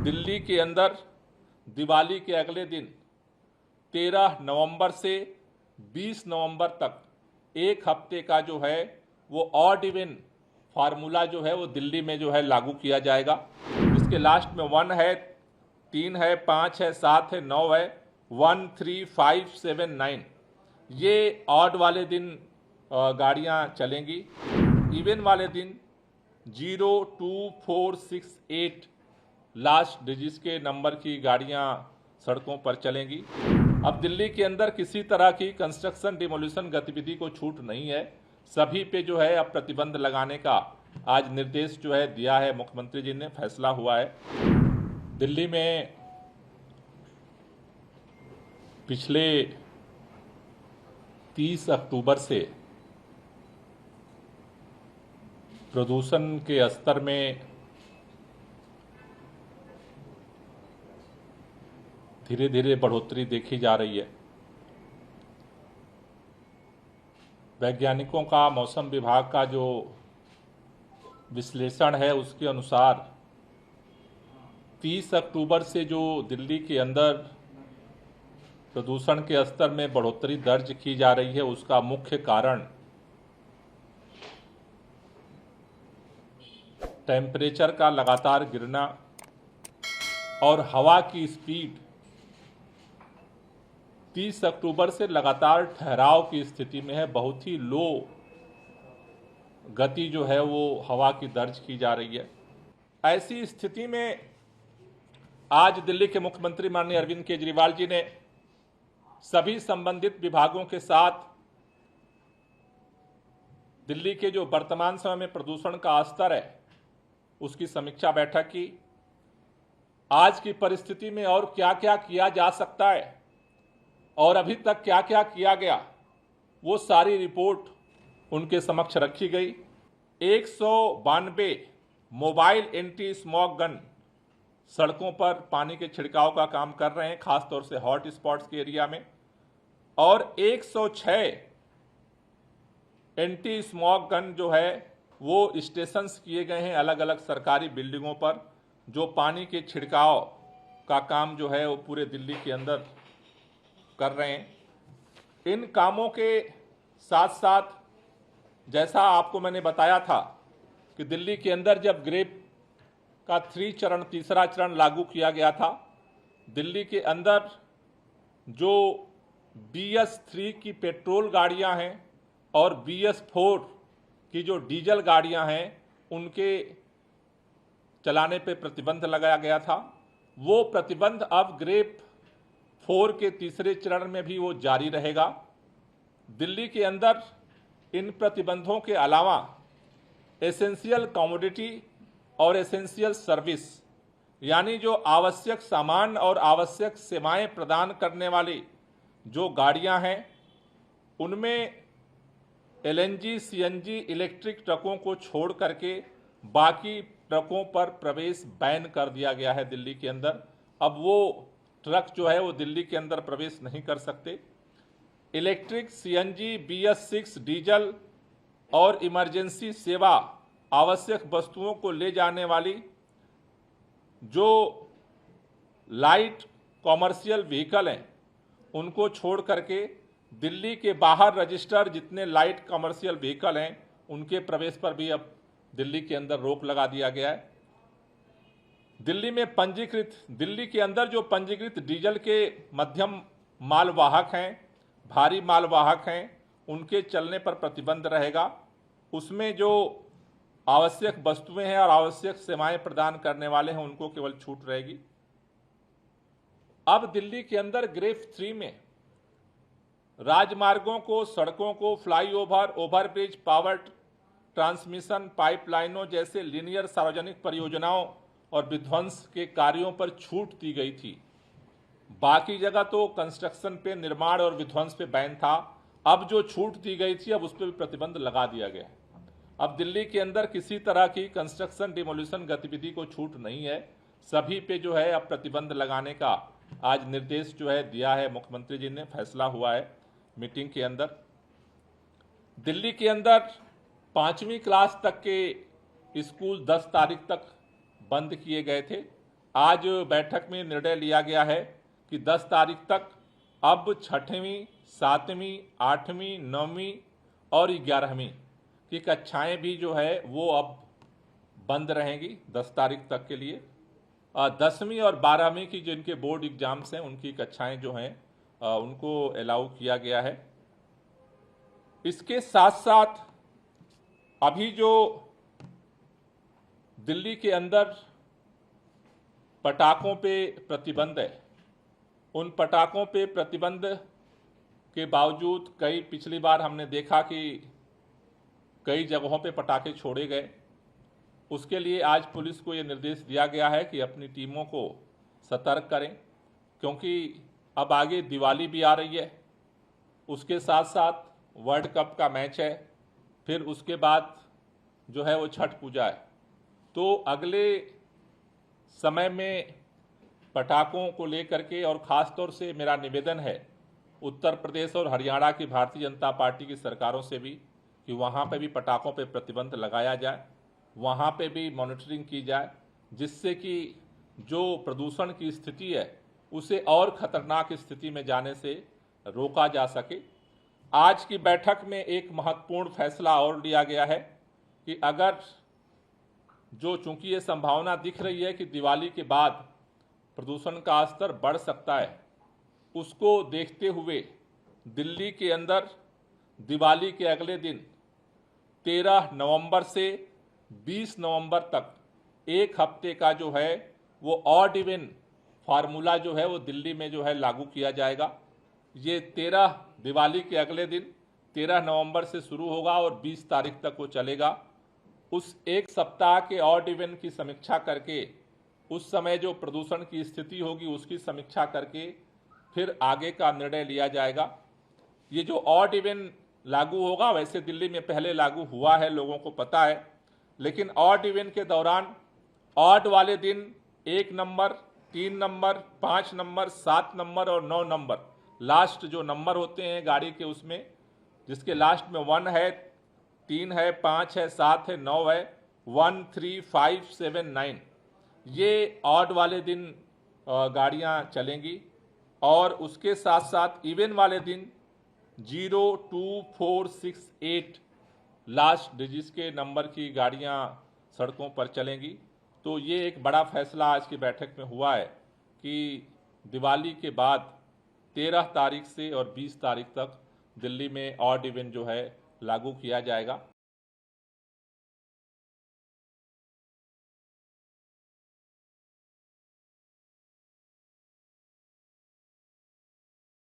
दिल्ली के अंदर दिवाली के अगले दिन 13 नवंबर से 20 नवंबर तक एक हफ्ते का जो है वो ऑड इवन फार्मूला जो है वो दिल्ली में जो है लागू किया जाएगा। इसके लास्ट में 1 है, 3 है, 5 है, 7 है, 9 है, 1, 3, 5, 7, 9 ये ऑड वाले दिन गाड़ियां चलेंगी। इवन वाले दिन 0, 2, 4, 6, 8 लास्ट डिजिट्स के नंबर की गाड़ियां सड़कों पर चलेंगी। अब दिल्ली के अंदर किसी तरह की कंस्ट्रक्शन डिमोलिशन गतिविधि को छूट नहीं है। सभी पे जो है अब प्रतिबंध लगाने का आज निर्देश जो है दिया है मुख्यमंत्री जी ने, फैसला हुआ है। दिल्ली में पिछले 30 अक्टूबर से प्रदूषण के स्तर में धीरे धीरे बढ़ोतरी देखी जा रही है। वैज्ञानिकों का, मौसम विभाग का जो विश्लेषण है उसके अनुसार 30 अक्टूबर से जो दिल्ली के अंदर प्रदूषण के स्तर में बढ़ोतरी दर्ज की जा रही है उसका मुख्य कारण टेम्परेचर का लगातार गिरना और हवा की स्पीड 30 अक्टूबर से लगातार ठहराव की स्थिति में है। बहुत ही लो गति जो है वो हवा की दर्ज की जा रही है। ऐसी स्थिति में आज दिल्ली के मुख्यमंत्री माननीय अरविंद केजरीवाल जी ने सभी संबंधित विभागों के साथ दिल्ली के जो वर्तमान समय में प्रदूषण का स्तर है उसकी समीक्षा बैठक की। आज की परिस्थिति में और क्या क्या किया जा सकता है और अभी तक क्या क्या किया गया वो सारी रिपोर्ट उनके समक्ष रखी गई। 192 मोबाइल एंटी स्मॉग गन सड़कों पर पानी के छिड़काव का काम कर रहे हैं, खासतौर से हॉट स्पॉट्स के एरिया में, और 106 एंटी स्मॉग गन जो है वो स्टेशंस किए गए हैं अलग अलग सरकारी बिल्डिंगों पर, जो पानी के छिड़काव का काम जो है वो पूरे दिल्ली के अंदर कर रहे हैं। इन कामों के साथ साथ जैसा आपको मैंने बताया था कि दिल्ली के अंदर जब ग्रेप का तीसरा चरण लागू किया गया था, दिल्ली के अंदर जो BS3 की पेट्रोल गाड़ियां हैं और BS4 की जो डीजल गाड़ियां हैं उनके चलाने पे प्रतिबंध लगाया गया था। वो प्रतिबंध अब ग्रेप 4 के तीसरे चरण में भी वो जारी रहेगा। दिल्ली के अंदर इन प्रतिबंधों के अलावा एसेंशियल कमोडिटी और एसेंशियल सर्विस यानी जो आवश्यक सामान और आवश्यक सेवाएं प्रदान करने वाली जो गाड़ियां हैं उनमें LNG, CNG इलेक्ट्रिक ट्रकों को छोड़ करके बाकी ट्रकों पर प्रवेश बैन कर दिया गया है दिल्ली के अंदर। अब वो ट्रक जो है वो दिल्ली के अंदर प्रवेश नहीं कर सकते। इलेक्ट्रिक, CNG, BS6 डीजल और इमरजेंसी सेवा आवश्यक वस्तुओं को ले जाने वाली जो लाइट कॉमर्शियल व्हीकल हैं उनको छोड़ करके दिल्ली के बाहर रजिस्टर जितने लाइट कमर्शियल व्हीकल हैं उनके प्रवेश पर भी अब दिल्ली के अंदर रोक लगा दिया गया है। दिल्ली के अंदर जो पंजीकृत डीजल के मध्यम मालवाहक हैं, भारी मालवाहक हैं, उनके चलने पर प्रतिबंध रहेगा। उसमें जो आवश्यक वस्तुएं हैं और आवश्यक सेवाएं प्रदान करने वाले हैं उनको केवल छूट रहेगी। अब दिल्ली के अंदर ग्रेप 3 में राजमार्गों को, सड़कों को, फ्लाईओवर, ओवरब्रिज, पावर ट्रांसमिशन पाइपलाइनों जैसे लीनियर सार्वजनिक परियोजनाओं और विध्वंस के कार्यों पर छूट दी गई थी। बाकी जगह तो कंस्ट्रक्शन पे, निर्माण और विध्वंस पे बैन था। अब जो छूट दी गई थी अब उस पर भी प्रतिबंध लगा दिया गया है। अब दिल्ली के अंदर किसी तरह की कंस्ट्रक्शन डिमोलिशन गतिविधि को छूट नहीं है। सभी पे जो है अब प्रतिबंध लगाने का आज निर्देश जो है दिया है मुख्यमंत्री जी ने, फैसला हुआ है मीटिंग के अंदर। दिल्ली के अंदर 5वीं क्लास तक के स्कूल 10 तारीख तक बंद किए गए थे। आज बैठक में निर्णय लिया गया है कि 10 तारीख तक अब 6वीं, 7वीं, 8वीं, 9वीं और 11वीं की कक्षाएं भी जो है वो अब बंद रहेंगी 10 तारीख तक के लिए। 10वीं और 12वीं की जिनके बोर्ड एग्जाम्स हैं उनकी कक्षाएं जो हैं उनको अलाउ किया गया है। इसके साथ साथ अभी जो दिल्ली के अंदर पटाखों पे प्रतिबंध है, उन पटाखों पे प्रतिबंध के बावजूद पिछली बार हमने देखा कि कई जगहों पे पटाखे छोड़े गए। उसके लिए आज पुलिस को ये निर्देश दिया गया है कि अपनी टीमों को सतर्क करें, क्योंकि अब आगे दिवाली भी आ रही है, उसके साथ साथ वर्ल्ड कप का मैच है, फिर उसके बाद जो है वो छठ पूजा है। तो अगले समय में पटाखों को लेकर के और ख़ास तौर से मेरा निवेदन है उत्तर प्रदेश और हरियाणा की भारतीय जनता पार्टी की सरकारों से भी कि वहाँ पे भी पटाखों पे प्रतिबंध लगाया जाए, वहाँ पे भी मॉनिटरिंग की जाए, जिससे कि जो प्रदूषण की स्थिति है उसे और खतरनाक स्थिति में जाने से रोका जा सके। आज की बैठक में एक महत्वपूर्ण फैसला और लिया गया है कि अगर चूंकि ये संभावना दिख रही है कि दिवाली के बाद प्रदूषण का स्तर बढ़ सकता है, उसको देखते हुए दिल्ली के अंदर दिवाली के अगले दिन 13 नवंबर से 20 नवंबर तक एक हफ्ते का जो है वो ऑड इवन फार्मूला जो है वो दिल्ली में जो है लागू किया जाएगा। ये 13 दिवाली के अगले दिन 13 नवंबर से शुरू होगा और 20 तारीख तक वो चलेगा। उस एक सप्ताह के ऑड इवन की समीक्षा करके उस समय जो प्रदूषण की स्थिति होगी उसकी समीक्षा करके फिर आगे का निर्णय लिया जाएगा। ये जो ऑड इवन लागू होगा वैसे दिल्ली में पहले लागू हुआ है, लोगों को पता है, लेकिन ऑड इवन के दौरान ऑड वाले दिन 1 नंबर, 3 नंबर, 5 नंबर, 7 नंबर और 9 नंबर, लास्ट जो नंबर होते हैं गाड़ी के उसमें, जिसके लास्ट में 1 है, 3 है, 5 है, 7 है, 9 है, 1, 3, 5, 7, 9, ये ऑड वाले दिन गाड़ियां चलेंगी। और उसके साथ साथ इवन वाले दिन 0, 2, 4, 6, 8 लास्ट डिजिट्स के नंबर की गाड़ियां सड़कों पर चलेंगी। तो ये एक बड़ा फैसला आज की बैठक में हुआ है कि दिवाली के बाद 13 तारीख से और 20 तारीख तक दिल्ली में ऑड इवन जो है लागू किया जाएगा।